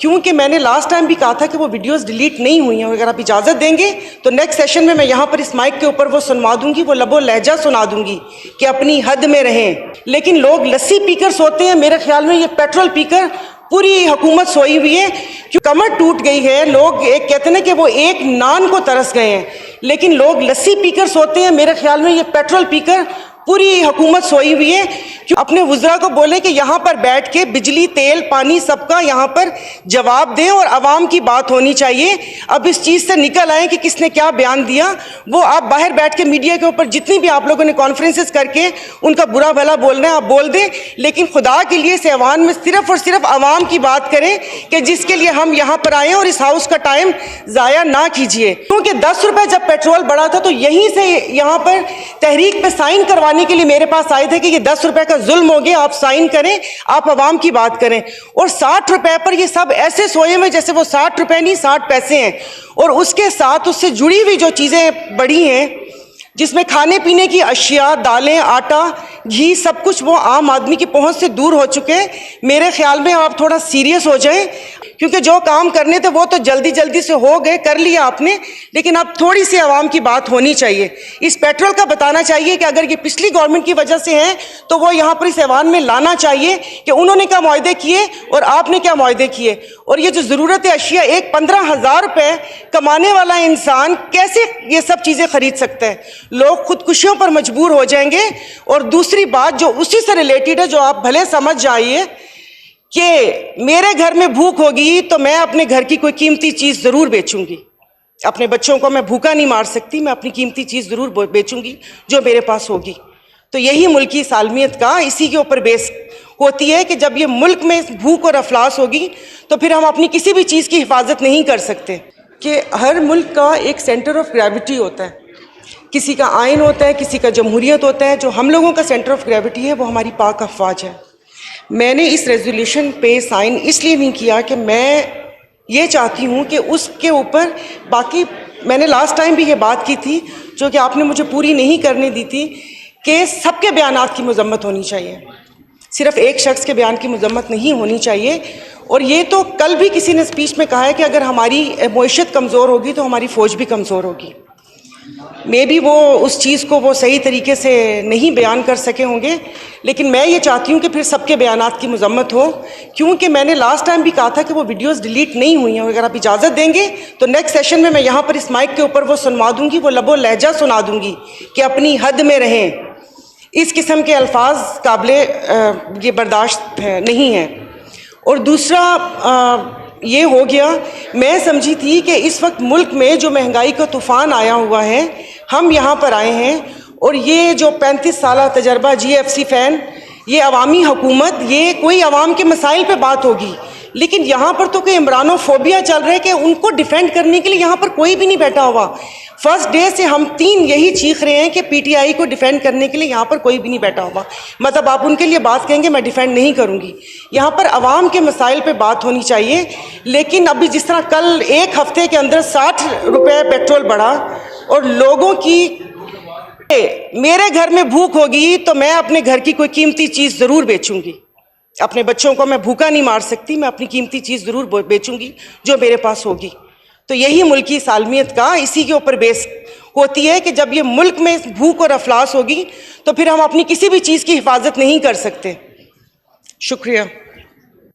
کیونکہ میں نے لاسٹ ٹائم بھی کہا تھا کہ وہ ویڈیوز ڈیلیٹ نہیں ہوئی ہیں، اور اگر آپ اجازت دیں گے تو نیکسٹ سیشن میں یہاں پر اس مائک کے اوپر وہ سنوا دوں گی، وہ لب و لہجہ سنا دوں گی کہ اپنی حد میں رہیں۔ لیکن لوگ لسی پی کر سوتے ہیں، میرے خیال میں یہ پیٹرول پی کر پوری حکومت سوئی ہوئی ہے، کمر ٹوٹ گئی ہے۔ لوگ ایک کہتے ہیں نا کہ وہ ایک نان کو ترس گئے ہیں، لیکن لوگ لسی پی کر سوتے ہیں، میرے خیال میں یہ پیٹرول پی کر پوری حکومت سوئی ہوئی ہے۔ اپنے وزراء کو بولیں کہ یہاں پر بیٹھ کے بجلی، تیل، پانی سب کا یہاں پر جواب دیں اور عوام کی بات ہونی چاہیے۔ اب اس چیز سے نکل آئیں کہ کس نے کیا بیان دیا، وہ آپ باہر بیٹھ کے میڈیا کے اوپر جتنی بھی آپ لوگوں نے کانفرنسز کر کے ان کا برا بھلا بولنا ہے آپ بول دیں، لیکن خدا کے لیے اس ایوان میں صرف اور صرف عوام کی بات کریں کہ جس کے لیے ہم یہاں پر آئے ہیں، اور اس ہاؤس کا ٹائم ضائع نہ کیجیے۔ کیونکہ 10 روپے جب پیٹرول بڑھا تھا تو یہیں سے یہاں پر تحریک پہ سائن کروانے کے لیے میرے پاس آئے تھے کہ یہ 10 روپے کا ظلم ہو گیا، آپ سائن کریں، آپ عوام کی بات کریں۔ اور 60 روپے پر یہ سب ایسے سوئے ہوئے جیسے وہ 60 روپے نہیں 60 پیسے ہیں، اور اس کے ساتھ اس سے جڑی ہوئی جو چیزیں بڑھی ہیں جس میں کھانے پینے کی اشیاء، دالیں، آٹا، گھی، سب کچھ وہ عام آدمی کی پہنچ سے دور ہو چکے ہیں۔ میرے خیال میں آپ تھوڑا سیریس ہو جائیں، کیونکہ جو کام کرنے تھے وہ تو جلدی جلدی سے ہو گئے، کر لیا آپ نے، لیکن اب تھوڑی سی عوام کی بات ہونی چاہیے۔ اس پیٹرول کا بتانا چاہیے کہ اگر یہ پچھلی گورنمنٹ کی وجہ سے ہیں تو وہ یہاں پر اس ایوان میں لانا چاہیے کہ انہوں نے کیا معاہدے کیے اور آپ نے کیا معاہدے کیے۔ اور یہ جو ضرورت اشیاء، ایک 15,000 روپے کمانے والا انسان کیسے یہ سب چیزیں خرید سکتا ہے؟ لوگ خودکشیوں پر مجبور ہو جائیں گے۔ اور دوسری بات جو اسی سے ریلیٹڈ ہے، جو آپ بھلے سمجھ جائیے کہ میرے گھر میں بھوک ہوگی تو میں اپنے گھر کی کوئی قیمتی چیز ضرور بیچوں گی۔ اپنے بچوں کو میں بھوکا نہیں مار سکتی، میں اپنی قیمتی چیز ضرور بیچوں گی جو میرے پاس ہوگی۔ تو یہی ملکی سالمیت کا اسی کے اوپر بیس ہوتی ہے کہ جب یہ ملک میں بھوک اور افلاس ہوگی تو پھر ہم اپنی کسی بھی چیز کی حفاظت نہیں کر سکتے۔ کہ ہر ملک کا ایک سینٹر آف گریوٹی ہوتا ہے، کسی کا آئین ہوتا ہے، کسی کا جمہوریت ہوتا ہے۔ جو ہم لوگوں کا سینٹر آف گریوٹی ہے وہ ہماری پاک افواج ہے۔ میں نے اس ریزولوشن پہ سائن اس لیے نہیں کیا کہ میں یہ چاہتی ہوں کہ اس کے اوپر باقی، میں نے لاسٹ ٹائم بھی یہ بات کی تھی جو کہ آپ نے مجھے پوری نہیں کرنے دی تھی، کہ سب کے بیانات کی مذمت ہونی چاہیے، صرف ایک شخص کے بیان کی مذمت نہیں ہونی چاہیے۔ اور یہ تو کل بھی کسی نے اسپیچ میں کہا ہے کہ اگر ہماری معیشت کمزور ہوگی تو ہماری فوج بھی کمزور ہوگی۔ مے بی وہ اس چیز کو وہ صحیح طریقے سے نہیں بیان کر سکے ہوں گے، لیکن میں یہ چاہتی ہوں کہ پھر سب کے بیانات کی مذمت ہو، کیونکہ میں نے لاسٹ ٹائم بھی کہا تھا کہ وہ ویڈیوز ڈیلیٹ نہیں ہوئی ہیں، اور اگر آپ اجازت دیں گے تو نیکسٹ سیشن میں یہاں پر اس مائک کے اوپر وہ سنوا دوں گی، وہ لب و لہجہ سنا دوں گی کہ اپنی حد میں رہیں۔ اس قسم کے الفاظ قابل یہ برداشت نہیں ہیں۔ اور دوسرا یہ ہو گیا، میں سمجھی تھی کہ اس وقت ملک میں جو مہنگائی کا طوفان آیا ہوا ہے، ہم یہاں پر آئے ہیں اور یہ جو 35 سالہ تجربہ GFC فین، یہ عوامی حکومت، یہ کوئی عوام کے مسائل پہ بات ہوگی، لیکن یہاں پر تو کوئی عمرانو فوبیا چل رہا ہے کہ ان کو ڈیفینڈ کرنے کے لیے یہاں پر کوئی بھی نہیں بیٹھا ہوا۔ فرسٹ ڈے سے ہم 3 یہی چیخ رہے ہیں کہ PTI کو ڈیفینڈ کرنے کے لیے یہاں پر کوئی بھی نہیں بیٹھا ہوا۔ مطلب آپ ان کے لیے بات کہیں گے، میں ڈیفینڈ نہیں کروں گی۔ یہاں پر عوام کے مسائل پہ بات ہونی چاہیے، لیکن ابھی جس طرح کل ایک ہفتے کے اندر 60 روپے پیٹرول بڑھا اور لوگوں کی میرے گھر میں بھوک ہوگی تو میں اپنے گھر کی کوئی قیمتی چیز ضرور بیچوں گی۔ اپنے بچوں کو میں بھوکا نہیں مار سکتی، میں اپنی قیمتی چیز ضرور بیچوں گی جو میرے پاس ہوگی۔ تو یہی ملکی سالمیت کا اسی کے اوپر بیس ہوتی ہے کہ جب یہ ملک میں بھوک اور افلاس ہوگی تو پھر ہم اپنی کسی بھی چیز کی حفاظت نہیں کر سکتے۔ شکریہ۔